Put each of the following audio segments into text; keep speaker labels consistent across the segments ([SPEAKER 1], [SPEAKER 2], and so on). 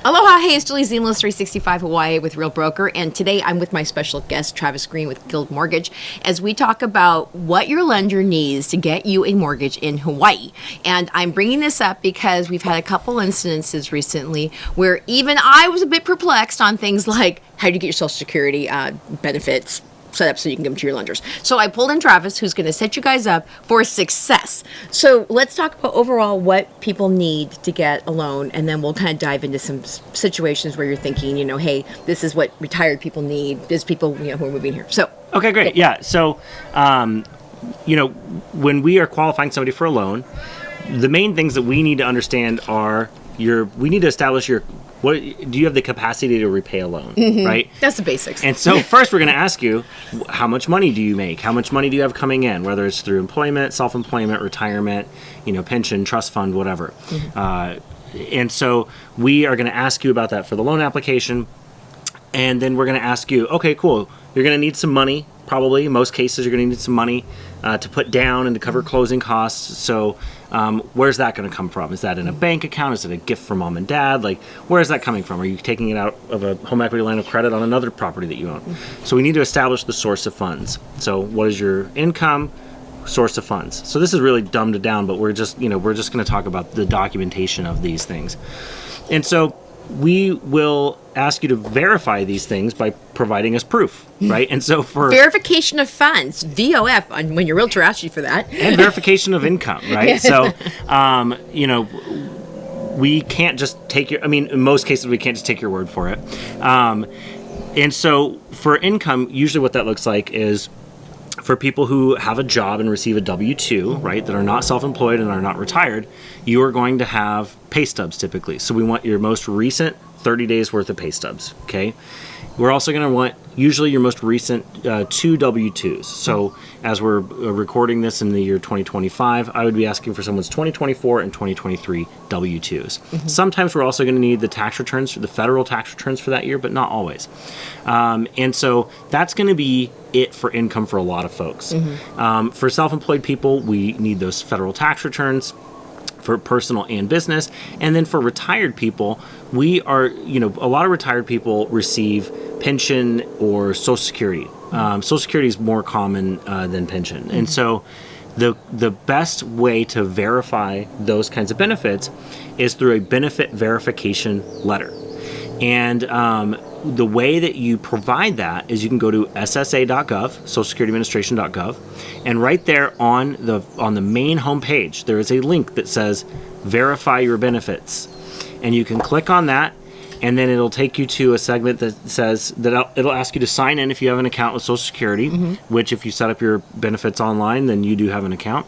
[SPEAKER 1] Aloha, hey, it's Julie Ziemelis, 365 Hawaii with Real Broker, and today I'm with my special guest, Travis Green with Guild Mortgage, as we talk about what your lender needs to get you a mortgage in Hawaii. And I'm bringing this up because we've had a couple incidences recently where even I was a bit perplexed on things like how do you get your Social Security benefits set up so you can give them to your lenders. So I pulled in Travis, who's going to set you guys up for success. So let's talk about overall what people need to get a loan, and then we'll kind of dive into some situations where you're thinking, hey, this is what retired people need. There's people, who are moving here. So
[SPEAKER 2] okay, great. Yeah. So, when we are qualifying somebody for a loan, the main things that we need to understand are we need to establish what do you have the capacity to repay a loan, right?
[SPEAKER 1] That's the basics.
[SPEAKER 2] And so first we're going to ask you, how much money do you make? How much money do you have coming in, whether it's through employment, self-employment, retirement, pension, trust fund, whatever. And so we are going to ask you about that for the loan application. And then we're going to ask you, okay, cool. You're going to need some money, probably. In most cases, you're going to need some money to put down and to cover closing costs. So where's that going to come from? Is that in a bank account? Is it a gift from mom and dad? Like, where is that coming from? Are you taking it out of a home equity line of credit on another property that you own? So we need to establish the source of funds. So what is your income, source of funds? So this is really dumbed it down, but we're just going to talk about the documentation of these things. And so we will ask you to verify these things by providing us proof, right? And so for
[SPEAKER 1] verification of funds, VOF, when your realtor asks you for that,
[SPEAKER 2] and verification of income, right? So, we can't just take in most cases, we can't just take your word for it. And so for income, usually what that looks like is for people who have a job and receive a W-2, right, that are not self-employed and are not retired, you are going to have pay stubs typically. So we want your most recent 30 days worth of pay stubs, okay? We're also going to want usually your most recent 2 W-2s. So as we're recording this in the year 2025, I would be asking for someone's 2024 and 2023 W-2s. Sometimes we're also going to need the tax returns, the federal tax returns for that year, but not always. And so that's going to be it for income for a lot of folks. For self-employed people, we need those federal tax returns for personal and business. And then for retired people, we are, a lot of retired people receive pension or Social Security. Social Security is more common than pension. And so the best way to verify those kinds of benefits is through a benefit verification letter. And the way that you provide that is you can go to ssa.gov, socialsecurityadministration.gov, and right there on the main homepage, there is a link that says verify your benefits. And you can click on that, and then it'll take you to a segment that says that it'll ask you to sign in if you have an account with Social Security, which if you set up your benefits online, then you do have an account.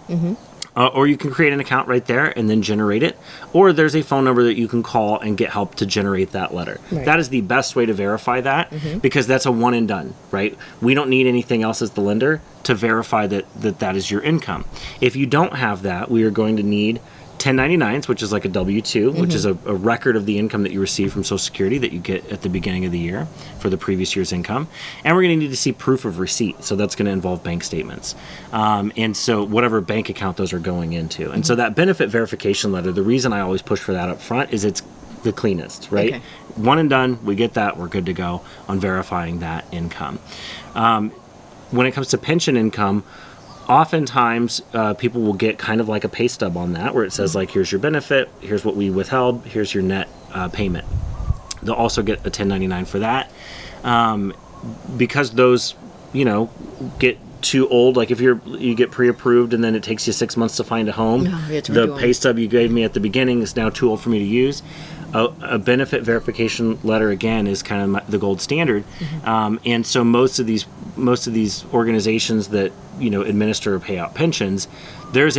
[SPEAKER 2] Or you can create an account right there and then generate it. Or there's a phone number that you can call and get help to generate that letter. Right. That is the best way to verify that because that's a one and done, right? We don't need anything else as the lender to verify that is your income. If you don't have that, we are going to need 1099s, which is like a W-2, which is a record of the income that you receive from Social Security that you get at the beginning of the year for the previous year's income. And we're going to need to see proof of receipt. So that's going to involve bank statements. And so whatever bank account those are going into. And so that benefit verification letter, the reason I always push for that up front is it's the cleanest, right? Okay. One and done, we get that, we're good to go on verifying that income. When it comes to pension income, oftentimes people will get kind of like a pay stub on that where it says like, here's your benefit, here's what we withheld, here's your net payment. They'll also get a 1099 for that. Because those, get too old, like if you get pre-approved and then it takes you 6 months to find a home, the pay stub you gave me at the beginning is now too old for me to use. A benefit verification letter again is kind of the gold standard, and so most of these organizations that administer or pay out pensions, there's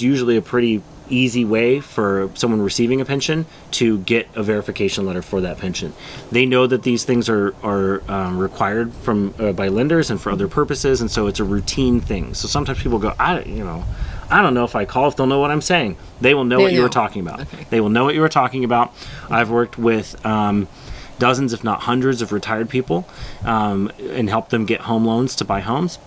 [SPEAKER 2] usually a pretty easy way for someone receiving a pension to get a verification letter for that pension. They know that these things are required from by lenders and for other purposes, and so it's a routine thing. So sometimes people go, I don't know if I call if they'll know what I'm saying. They will know what you were talking about. Okay. They will know what you were talking about. I've worked with dozens, if not hundreds, of retired people and helped them get home loans to buy homes.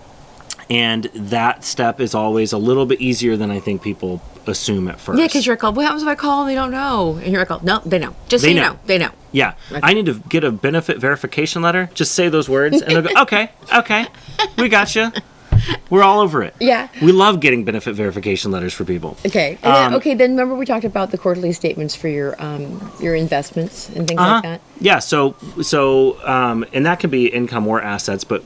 [SPEAKER 2] And that step is always a little bit easier than I think people assume at first.
[SPEAKER 1] Yeah, because you're like, what happens if I call and they don't know? And you're like, no, they know. Just so you know, they know.
[SPEAKER 2] Yeah.
[SPEAKER 1] Okay.
[SPEAKER 2] I need to get a benefit verification letter. Just say those words, and they'll go, okay, we got you. We're all over it.
[SPEAKER 1] Yeah.
[SPEAKER 2] We love getting benefit verification letters for people.
[SPEAKER 1] Okay. And then remember we talked about the quarterly statements for your investments and things like that?
[SPEAKER 2] Yeah. So and that can be income or assets, but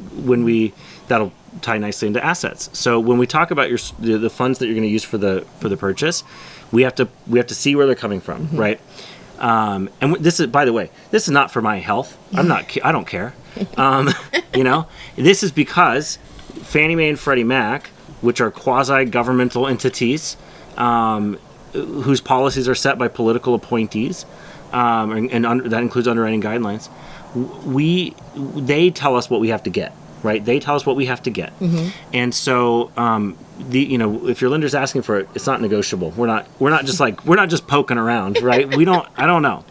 [SPEAKER 2] that'll tie nicely into assets. So when we talk about the funds that you're going to use for the purchase, we have to see where they're coming from, right? And this is, by the way, this is not for my health. I don't care. This is because Fannie Mae and Freddie Mac, which are quasi-governmental entities, whose policies are set by political appointees, and that includes underwriting guidelines. They tell us what we have to get, right? They tell us what we have to get, and so if your lender's asking for it, it's not negotiable. We're not just poking around, right? I don't know.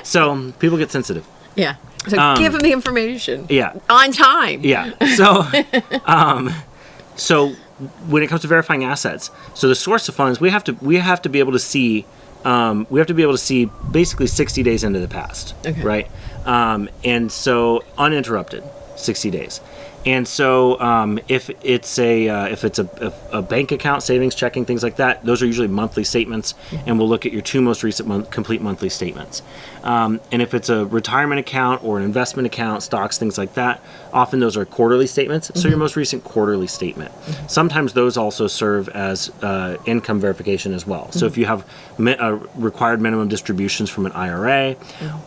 [SPEAKER 2] So people get sensitive.
[SPEAKER 1] Yeah. So give them the information.
[SPEAKER 2] Yeah.
[SPEAKER 1] On time.
[SPEAKER 2] Yeah. So when it comes to verifying assets, so the source of funds, we have to be able to see basically 60 days into the past, right? And so uninterrupted 60 days. And so if it's a bank account, savings, checking, things like that, those are usually monthly statements, and we'll look at your 2 most recent complete monthly statements. And if it's a retirement account or an investment account, stocks, things like that, often those are quarterly statements, so your most recent quarterly statement. Sometimes those also serve as income verification as well. So if you have required minimum distributions from an IRA,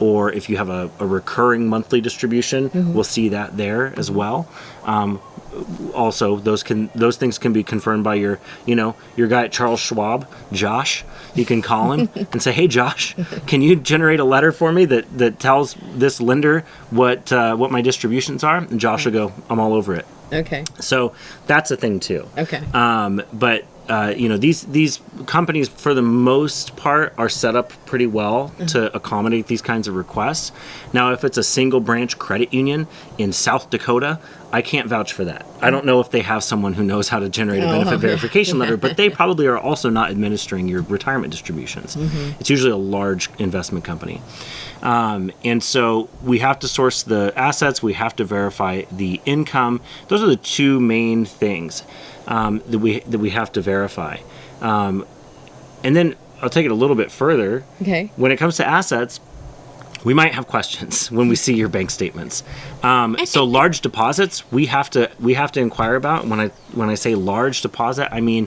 [SPEAKER 2] or if you have a recurring monthly distribution, we'll see that there as well. Also, those things can be confirmed by your guy at Charles Schwab, Josh. You can call him and say, "Hey, Josh, can you generate a letter for me that tells this lender what my distributions are?" And Josh will go, "I'm all over it."
[SPEAKER 1] Okay.
[SPEAKER 2] So that's a thing too.
[SPEAKER 1] Okay.
[SPEAKER 2] But these companies, for the most part, are set up pretty well to accommodate these kinds of requests. Now, if it's a single branch credit union in South Dakota, I can't vouch for that. I don't know if they have someone who knows how to generate a benefit verification letter, but they probably are also not administering your retirement distributions. It's usually a large investment company. And so we have to source the assets, we have to verify the income. Those are the two main things that we have to verify. And then I'll take it a little bit further.
[SPEAKER 1] Okay.
[SPEAKER 2] When it comes to assets, we might have questions when we see your bank statements. So large deposits, we have to inquire about. When I say large deposit, I mean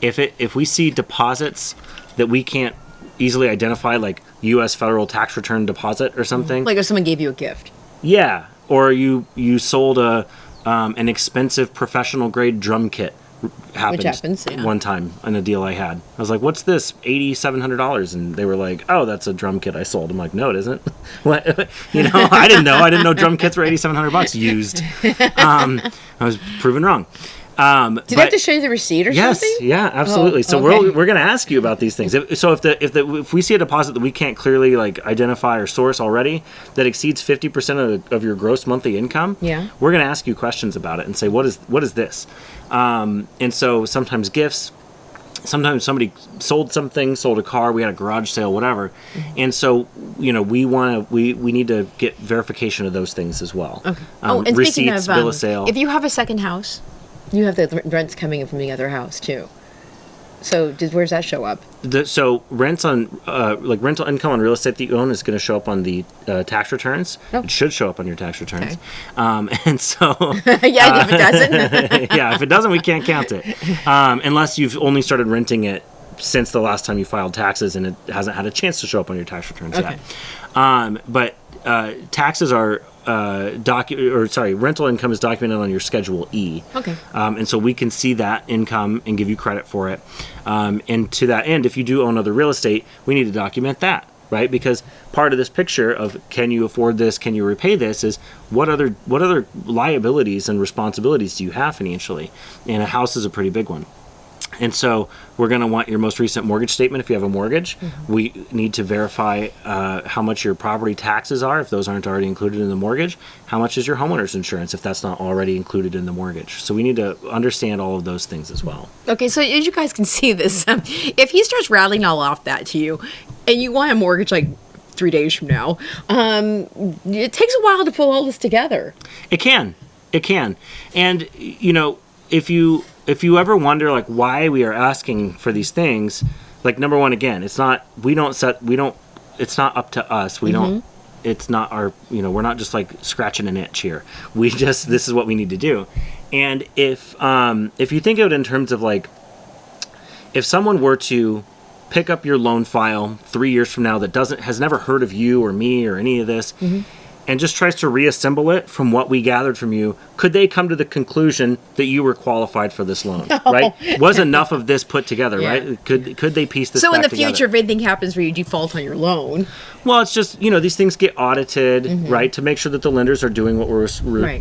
[SPEAKER 2] if we see deposits that we can't easily identify, like U.S. federal tax return deposit or something.
[SPEAKER 1] Like if someone gave you a gift.
[SPEAKER 2] Yeah, or you sold an expensive professional grade drum kit.
[SPEAKER 1] Which happens, yeah.
[SPEAKER 2] One time in a deal I had. I was like, "What's this? $8,700?" And they were like, "Oh, that's a drum kit I sold." I'm like, "No, it isn't." What? I didn't know. I didn't know drum kits were $8,700 used. I was proven wrong.
[SPEAKER 1] Do they have to show you the receipt or something?
[SPEAKER 2] Yes, yeah, absolutely. So we're going to ask you about these things. If we see a deposit that we can't clearly identify or source already that exceeds 50% of your gross monthly income, we're going to ask you questions about it and say, what is this? And so sometimes gifts, sometimes somebody sold a car, we had a garage sale, whatever. And so, we need to get verification of those things as well. Okay.
[SPEAKER 1] And
[SPEAKER 2] receipts,
[SPEAKER 1] speaking of,
[SPEAKER 2] bill of sale.
[SPEAKER 1] If you have a second house, you have the rents coming in from the other house too. So where's that show up?
[SPEAKER 2] So rents on rental income on real estate that you own is going to show up on the tax returns. Oh. It should show up on your tax returns. Okay. And so
[SPEAKER 1] if it doesn't,
[SPEAKER 2] if it doesn't, we can't count it unless you've only started renting it since the last time you filed taxes and it hasn't had a chance to show up on your tax returns yet. But taxes are rental income is documented on your Schedule E. Okay. And so we can see that income and give you credit for it. And to that end, if you do own other real estate, we need to document that, right? Because part of this picture of can you afford this, can you repay this, is what other liabilities and responsibilities do you have financially? And a house is a pretty big one. And so we're going to want your most recent mortgage statement if you have a mortgage. Mm-hmm. We need to verify how much your property taxes are if those aren't already included in the mortgage. How much is your homeowner's insurance if that's not already included in the mortgage? So we need to understand all of those things as well.
[SPEAKER 1] Okay, so as you guys can see this, if he starts rattling all off that to you and you want a mortgage like 3 days from now. It takes a while to pull all this together.
[SPEAKER 2] It can. And if you ever wonder like why we are asking for these things, like number one, again, it's not up to us. We don't, it's not our, we're not just like scratching an itch here. This is what we need to do. And if you think of it in terms of like, if someone were to pick up your loan file 3 years from now that has never heard of you or me or any of this, and just tries to reassemble it from what we gathered from you, could they come to the conclusion that you were qualified for this loan, right? Was enough of this put together, right? Could they piece this
[SPEAKER 1] So
[SPEAKER 2] back
[SPEAKER 1] in the
[SPEAKER 2] together?
[SPEAKER 1] future, if anything happens where you default on your loan...
[SPEAKER 2] Well, it's just, these things get audited, right, to make sure that the lenders are doing what we're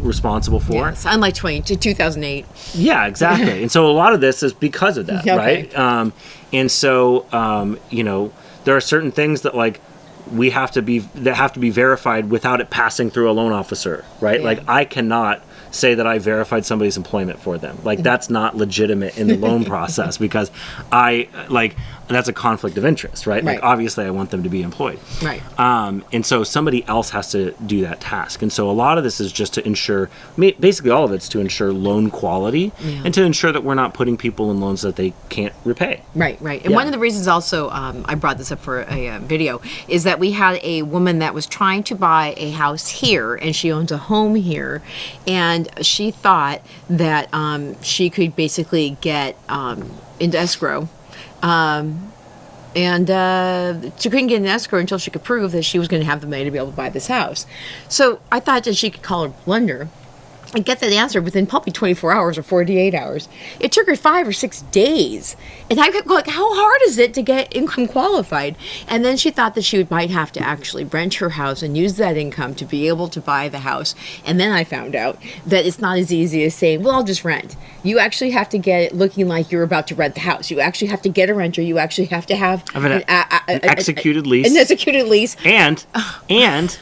[SPEAKER 2] responsible for.
[SPEAKER 1] Yes, unlike 2008.
[SPEAKER 2] Yeah, exactly. And so a lot of this is because of that, right? And so, there are certain things that, like, have to be verified without it passing through a loan officer, right? Yeah. Like, I cannot say that I verified somebody's employment for them. Like, that's not legitimate in the loan process because that's a conflict of interest, right? Like, obviously I want them to be employed.
[SPEAKER 1] Right.
[SPEAKER 2] And so somebody else has to do that task. And so a lot of this is just to ensure, basically all of it's to ensure loan quality and to ensure that we're not putting people in loans that they can't repay.
[SPEAKER 1] Right. And one of the reasons also, I brought this up for a video, is that we had a woman that was trying to buy a house here, and she owns a home here, and she thought that she could basically get into escrow. And she couldn't get an escrow until she could prove that she was going to have the money to be able to buy this house. So I thought that she could call her lender and get that answer within probably 24 hours or 48 hours. It took her 5 or 6 days. And I kept going, how hard is it to get income qualified? And then she thought that she might have to actually rent her house and use that income to be able to buy the house. And then I found out that it's not as easy as saying, well, I'll just rent. You actually have to get it looking like you're about to rent the house. You actually have to get a renter. You actually have to have
[SPEAKER 2] an executed lease.
[SPEAKER 1] An executed lease.
[SPEAKER 2] And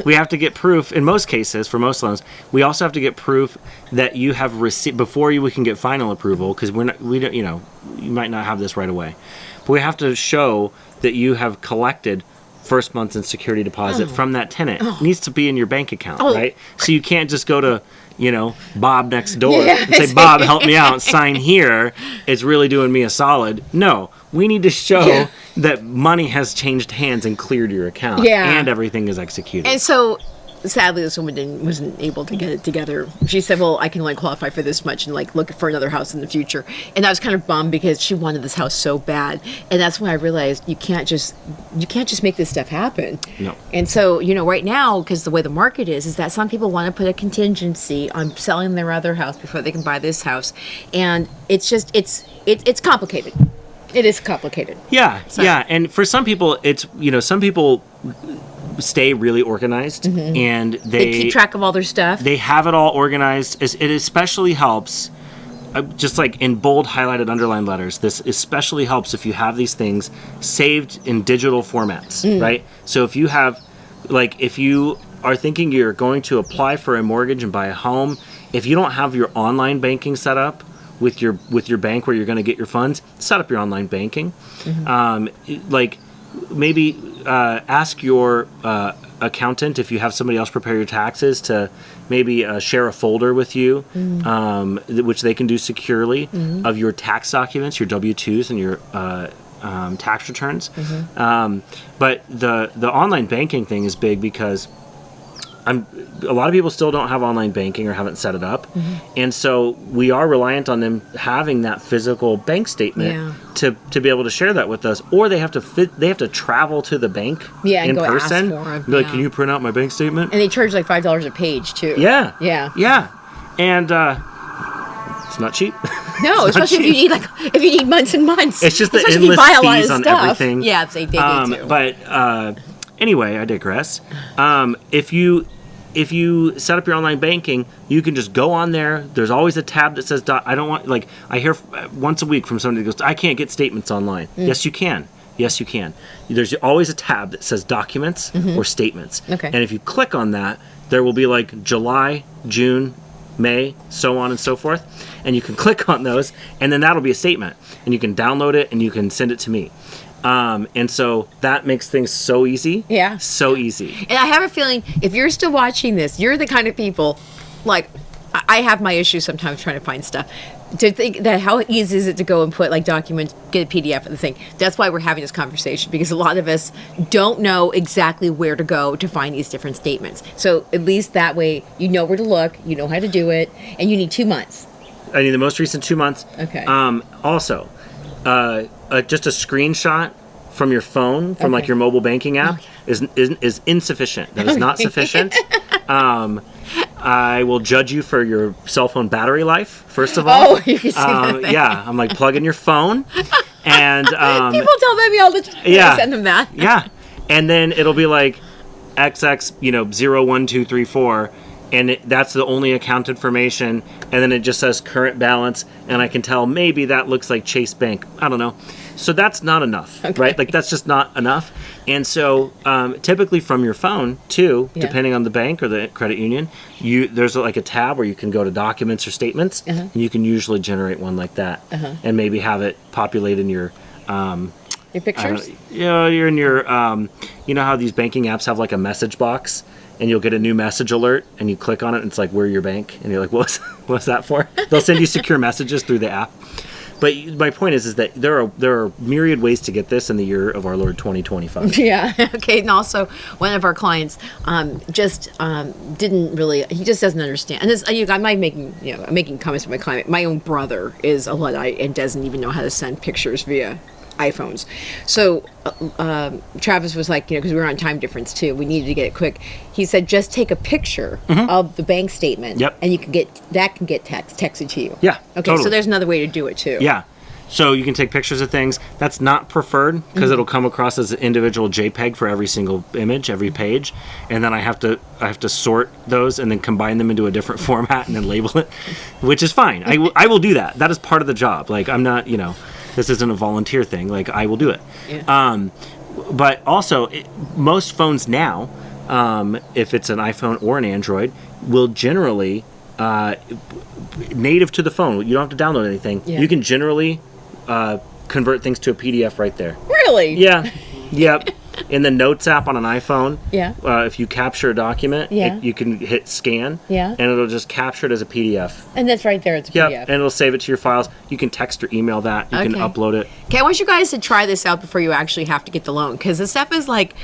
[SPEAKER 2] we have to get proof, in most cases, for most loans, we also have to get proof that you have received, before we can get final approval, because we don't, you might not have this right away, but we have to show that you have collected first month's in security deposit from that tenant. It needs to be in your bank account, right? So you can't just go to, Bob next door and say, Bob, help me out, sign here. It's really doing me a solid. No, we need to show that money has changed hands and cleared your account and everything is executed.
[SPEAKER 1] And so, sadly, this woman wasn't able to get it together. She said, well, I can only qualify for this much and look for another house in the future. And I was kind of bummed because she wanted this house so bad. And that's when I realized you can't just make this stuff happen.
[SPEAKER 2] No.
[SPEAKER 1] And so, right now, because the way the market is that some people want to put a contingency on selling their other house before they can buy this house. And it's just, it's complicated. It is complicated.
[SPEAKER 2] Yeah. And for some people, it's, some people stay really organized and they
[SPEAKER 1] keep track of all their stuff.
[SPEAKER 2] They have it all organized. It especially helps, just like in bold, highlighted, underlined letters, this especially helps if you have these things saved in digital formats, right? So if you have, if you are thinking you're going to apply for a mortgage and buy a home, if you don't have your online banking set up with your bank where you're going to get your funds, set up your online banking. Maybe ask your accountant, if you have somebody else prepare your taxes, to maybe share a folder with you, which they can do securely, of your tax documents, your W-2s and your tax returns. But the online banking thing is big because a lot of people still don't have online banking or haven't set it up, and so we are reliant on them having that physical bank statement to be able to share that with us, or they have to travel to the bank in
[SPEAKER 1] go
[SPEAKER 2] person.
[SPEAKER 1] Ask for it.
[SPEAKER 2] Be like, can you print out my bank statement?
[SPEAKER 1] And they charge like $5 a page too.
[SPEAKER 2] Yeah, and it's not cheap.
[SPEAKER 1] No, especially if you need months and months.
[SPEAKER 2] It's just the
[SPEAKER 1] especially
[SPEAKER 2] endless
[SPEAKER 1] if you buy a lot
[SPEAKER 2] fees
[SPEAKER 1] of
[SPEAKER 2] on
[SPEAKER 1] stuff.
[SPEAKER 2] everything.
[SPEAKER 1] Yeah, they do too.
[SPEAKER 2] But anyway, I digress. If you set up your online banking, you can just go on there. There's always a tab that says, I don't want, I hear once a week from somebody that goes, I can't get statements online. Yes, you can. Yes, you can. There's always a tab that says documents or statements.
[SPEAKER 1] Okay.
[SPEAKER 2] And if you click on that, there will be July, June, May, so on and so forth. And you can click on those, and then that'll be a statement. And you can download it, and you can send it to me. And so that makes things so easy.
[SPEAKER 1] Yeah.
[SPEAKER 2] So easy.
[SPEAKER 1] And I have a feeling if you're still watching this, you're the kind of people, like, I have my issues sometimes trying to find stuff. To think that how easy is it to go and put like documents, get a PDF of the thing. That's why we're having this conversation, because a lot of us don't know exactly where to go to find these different statements. So at least that way you know where to look, you know how to do it, and you need 2 months.
[SPEAKER 2] I need the most recent 2 months.
[SPEAKER 1] Okay.
[SPEAKER 2] Also, just a screenshot from your phone, from like your mobile banking app, is insufficient. That is not sufficient. I will judge you for your cell phone battery life, first of all.
[SPEAKER 1] Oh, you can see that.
[SPEAKER 2] Yeah, I'm like, plug in your phone. And
[SPEAKER 1] people tell me all the time.
[SPEAKER 2] Yeah,
[SPEAKER 1] I send them that.
[SPEAKER 2] Yeah. And then it'll be like XX, 01234. And that's the only account information. And then it just says current balance. And I can tell maybe that looks like Chase Bank. I don't know. So that's not enough, right? Like that's just not enough. And so typically from your phone too, depending on the bank or the credit union, there's like a tab where you can go to documents or statements, and you can usually generate one like that, and maybe have it populate in your
[SPEAKER 1] pictures.
[SPEAKER 2] You're in your you know how these banking apps have like a message box, and you'll get a new message alert, and you click on it, and it's like, we're your bank, and you're like, what's that for? They'll send you secure messages through the app. But my point is that there are myriad ways to get this in the year of our Lord 2025.
[SPEAKER 1] Yeah. Okay. And also, one of our clients just didn't really. He just doesn't understand. And this, I'm making comments with my client. My own brother is a Luddite and doesn't even know how to send pictures via iPhones. So Travis was like, because we were on time difference too, we needed to get it quick. He said, just take a picture of the bank statement, and you can get texted to you.
[SPEAKER 2] Yeah.
[SPEAKER 1] Okay.
[SPEAKER 2] Totally.
[SPEAKER 1] So there's another way to do it too.
[SPEAKER 2] Yeah. So you can take pictures of things. That's not preferred because it'll come across as an individual JPEG for every single image, every page, and then I have to sort those and then combine them into a different format and then label it, which is fine. I will do that. That is part of the job. Like I'm not, this isn't a volunteer thing. Like I will do it. Yeah. But also, most phones now, if it's an iPhone or an Android, will generally native to the phone. You don't have to download anything. Yeah. You can generally convert things to a PDF right there.
[SPEAKER 1] Really?
[SPEAKER 2] Yeah. Yep. In the Notes app on an iPhone, if you capture a document, you can hit scan, and it'll just capture it as a PDF.
[SPEAKER 1] And that's right there, it's a PDF.
[SPEAKER 2] And it'll save it to your files. You can text or email that. You can upload it.
[SPEAKER 1] Okay, I want you guys to try this out before you actually have to get the loan, because this stuff is like,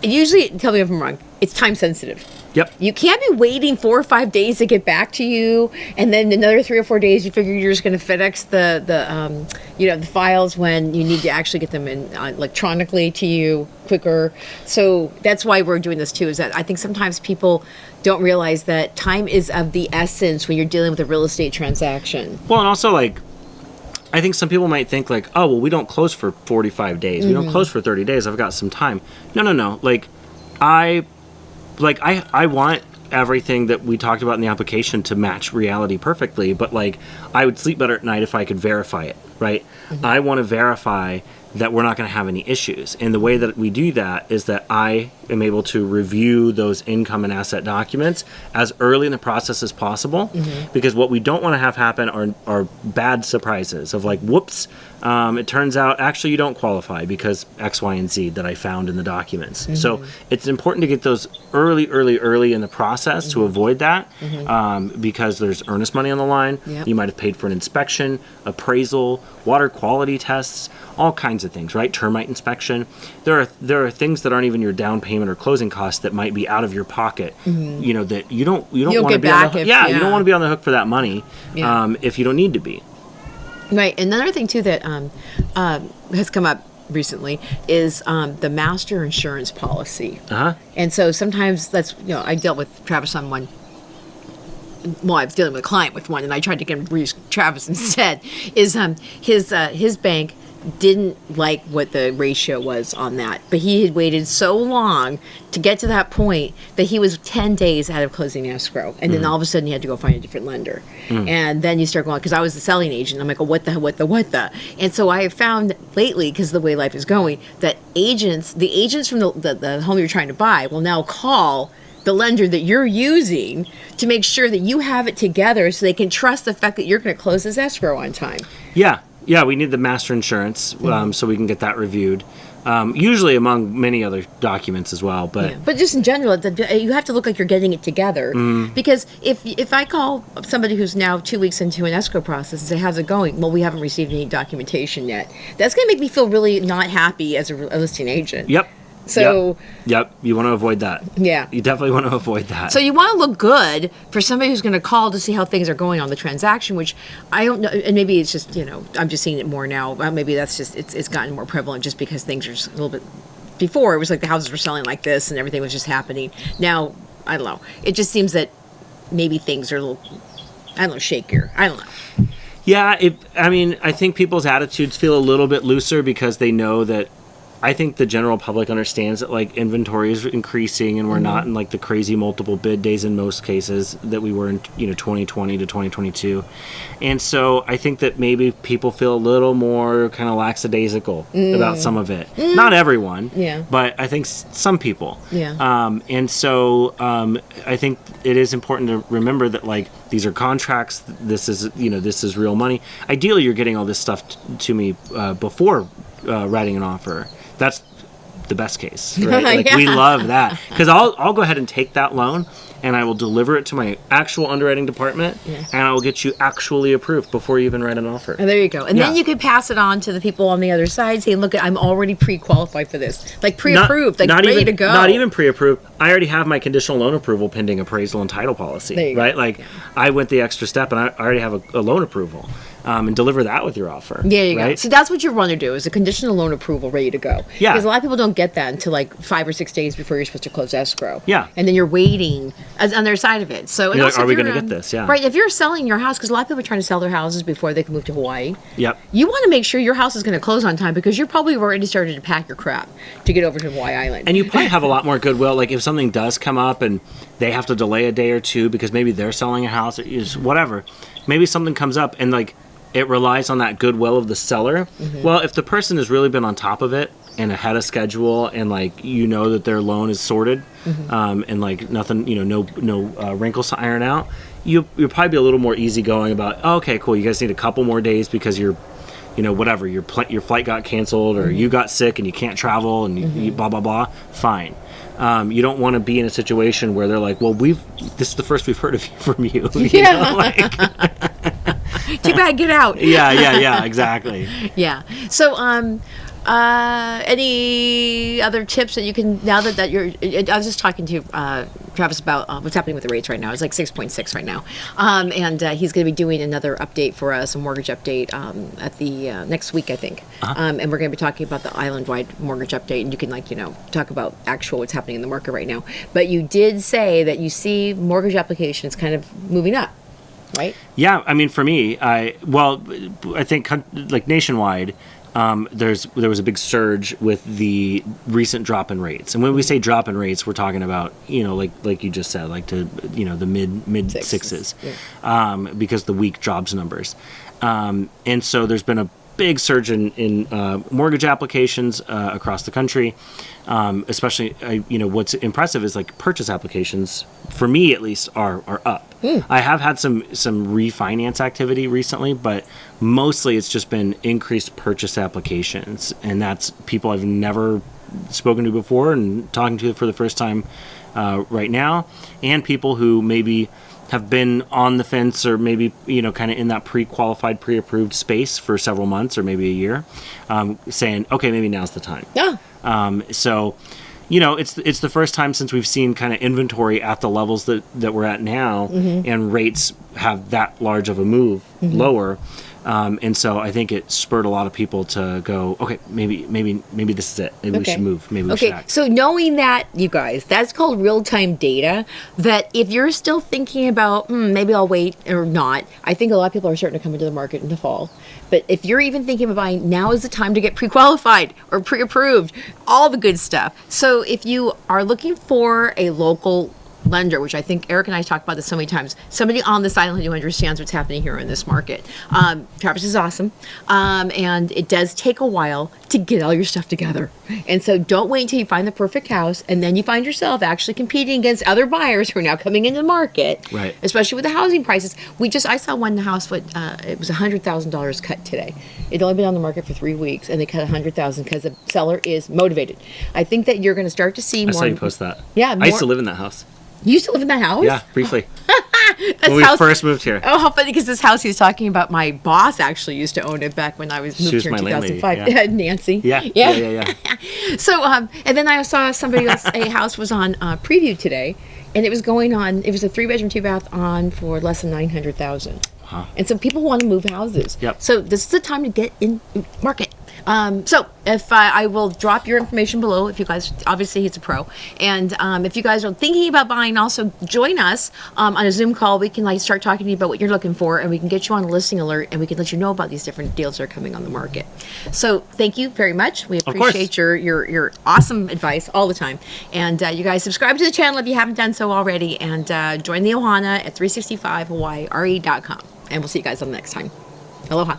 [SPEAKER 1] usually, tell me if I'm wrong, it's time sensitive.
[SPEAKER 2] Yep.
[SPEAKER 1] You can't be waiting 4 or 5 days to get back to you, and then another 3 or 4 days you figure you're just going to FedEx the files when you need to actually get them in electronically to you quicker. So that's why we're doing this too. Is that I think sometimes people don't realize that time is of the essence when you're dealing with a real estate transaction.
[SPEAKER 2] Well, and also I think some people might think like, oh well, we don't close for 45 days. We don't close for 30 days. I've got some time. No. I want everything that we talked about in the application to match reality perfectly, but I would sleep better at night if I could verify it, right? I want to verify that we're not going to have any issues. And the way that we do that is that I am able to review those income and asset documents as early in the process as possible, because what we don't want to have happen are bad surprises of whoops, it turns out actually you don't qualify because X, Y, and Z that I found in the documents. So it's important to get those early in the process to avoid that, because there's earnest money on the line. You might have paid for an inspection, appraisal, water quality tests, all kinds of things, right? Termite inspection. There are things that aren't even your down payment or closing costs that might be out of your pocket. That you don't want to be on the hook. You don't want to be on the hook for that money if you don't need to be.
[SPEAKER 1] Right. Another thing too that has come up recently is the master insurance policy. And so sometimes I dealt with Travis on one. Well, I was dealing with a client with one, and I tried to get him to use Travis instead. Is his bank didn't like what the ratio was on that, but he had waited so long to get to that point that he was 10 days out of closing escrow, and then all of a sudden he had to go find a different lender. And then you start going, because I was the selling agent, I'm like, oh, what the? And so I have found lately, because the way life is going, that the agents from the home you're trying to buy will now call the lender that you're using to make sure that you have it together so they can trust the fact that you're going to close this escrow on time.
[SPEAKER 2] Yeah, we need the master insurance so we can get that reviewed. Usually among many other documents as well,
[SPEAKER 1] but just in general, you have to look like you're getting it together. Because if I call somebody who's now 2 weeks into an escrow process and say, how's it going? Well, we haven't received any documentation yet. That's going to make me feel really not happy as a listing agent.
[SPEAKER 2] Yep.
[SPEAKER 1] So
[SPEAKER 2] Yep. You want to avoid that.
[SPEAKER 1] Yeah.
[SPEAKER 2] You definitely want to avoid that.
[SPEAKER 1] So you want to look good for somebody who's going to call to see how things are going on the transaction, which I don't know. And maybe it's just, I'm just seeing it more now. Maybe that's just, it's gotten more prevalent just because things are just a little bit, before it was like the houses were selling like this and everything was just happening. Now, I don't know. It just seems that maybe things are a little, I don't know, shakier. I don't know.
[SPEAKER 2] Yeah. I think people's attitudes feel a little bit looser because they know that I think the general public understands that like inventory is increasing and we're not in like the crazy multiple bid days in most cases that we were in 2020 to 2022. And so I think that maybe people feel a little more kind of lackadaisical about some of it. Not everyone, but I think some people. And so I think it is important to remember that like these are contracts. This is real money. Ideally, you're getting all this stuff to me before writing an offer. That's the best case, right? Like we love that because I'll go ahead and take that loan and I will deliver it to my actual underwriting department and I will get you actually approved before you even write an offer.
[SPEAKER 1] And there you go. And then you could pass it on to the people on the other side saying, look, I'm already pre-qualified for this. Like pre-approved, ready to go.
[SPEAKER 2] Not even pre-approved. I already have my conditional loan approval pending appraisal and title policy, right? Go. Like I went the extra step and I already have a loan approval. And deliver that with your offer.
[SPEAKER 1] There you go. So that's what you want to do is a conditional loan approval ready to go.
[SPEAKER 2] Yeah.
[SPEAKER 1] Because a lot of people don't get that until like 5 or 6 days before you're supposed to close escrow.
[SPEAKER 2] Yeah.
[SPEAKER 1] And then you're waiting on their side of it. So
[SPEAKER 2] you're like, are we going to get this? Yeah.
[SPEAKER 1] Right. If you're selling your house, because a lot of people are trying to sell their houses before they can move to Hawaii.
[SPEAKER 2] Yep.
[SPEAKER 1] You want to make sure your house is going to close on time because you're probably already started to pack your crap to get over to Hawaii Island.
[SPEAKER 2] And you probably have a lot more goodwill. Like if something does come up and they have to delay a day or two because maybe they're selling a house, whatever. Maybe something comes up and like, it relies on that goodwill of the seller. Well, if the person has really been on top of it and ahead of schedule and like that their loan is sorted and like nothing, no wrinkles to iron out, you'll probably be a little more easygoing about, okay, cool, you guys need a couple more days because you're whatever, your flight got canceled or you got sick and you can't travel and you blah, blah, blah, fine. You don't want to be in a situation where they're like, well, this is the first we've heard from you.
[SPEAKER 1] Too bad, get out.
[SPEAKER 2] Yeah, exactly.
[SPEAKER 1] Yeah. So, any other tips that you can, now that you're, I was just talking to Travis about what's happening with the rates right now. It's like 6.6 right now. And he's going to be doing another update for us, a mortgage update at the next week, I think. And we're going to be talking about the island-wide mortgage update. And you can talk about actual what's happening in the market right now. But you did say that you see mortgage applications kind of moving up. Right?
[SPEAKER 2] Yeah, I mean, for me, I think like nationwide, there was a big surge with the recent drop in rates, and when we say drop in rates, we're talking about like you just said, like to the mid sixes, because the weak jobs numbers, and so there's been a big surge in mortgage applications across the country. Especially, what's impressive is like purchase applications, for me at least, are up. I have had some refinance activity recently, but mostly it's just been increased purchase applications, and that's people I've never spoken to before and talking to for the first time right now, and people who maybe have been on the fence or maybe kind of in that pre-qualified, pre-approved space for several months or maybe a year, saying, okay, maybe now's the time.
[SPEAKER 1] Yeah.
[SPEAKER 2] So it's the first time since we've seen kind of inventory at the levels that we're at now, and rates have that large of a move lower. And so I think it spurred a lot of people to go, okay, maybe this is it. Maybe we should move. Maybe we should act.
[SPEAKER 1] So knowing that, you guys, that's called real-time data, that if you're still thinking about, maybe I'll wait or not, I think a lot of people are starting to come into the market in the fall. But if you're even thinking of buying, now is the time to get pre-qualified or pre-approved, all the good stuff. So if you are looking for a local lender, which I think Eric and I talked about this so many times, somebody on this island who understands what's happening here in this market. Travis is awesome. And it does take a while to get all your stuff together. And so don't wait until you find the perfect house and then you find yourself actually competing against other buyers who are now coming into the market,
[SPEAKER 2] right?
[SPEAKER 1] Especially with the housing prices. I saw one house, it was $100,000 cut today. It'd only been on the market for 3 weeks and they cut $100,000 because the seller is motivated. I think that you're going to start to see more.
[SPEAKER 2] I saw you post that.
[SPEAKER 1] Yeah.
[SPEAKER 2] I used to live in that house.
[SPEAKER 1] You used to live in that house?
[SPEAKER 2] Yeah, briefly. When we first moved here.
[SPEAKER 1] Oh, how funny, because this house he was talking about, my boss actually used to own it back when I moved here in 2005.
[SPEAKER 2] Landlady,
[SPEAKER 1] Nancy.
[SPEAKER 2] Yeah.
[SPEAKER 1] So, and then I saw somebody else, a house was on preview today, and it was going on, it was a 3-bedroom, 2-bath on for less than $900,000. And so people want to move houses.
[SPEAKER 2] Yep.
[SPEAKER 1] So this is the time to get in market. So if I will drop your information below, if you guys, obviously he's a pro, and if you guys are thinking about buying, also join us on a Zoom call. We can start talking to you about what you're looking for, and we can get you on a listing alert, and we can let you know about these different deals that are coming on the market. So thank you very much. We appreciate your awesome advice all the time, and you guys subscribe to the channel if you haven't done so already, and join the Ohana at 365hawaiire.com, and we'll see you guys on the next time. Aloha.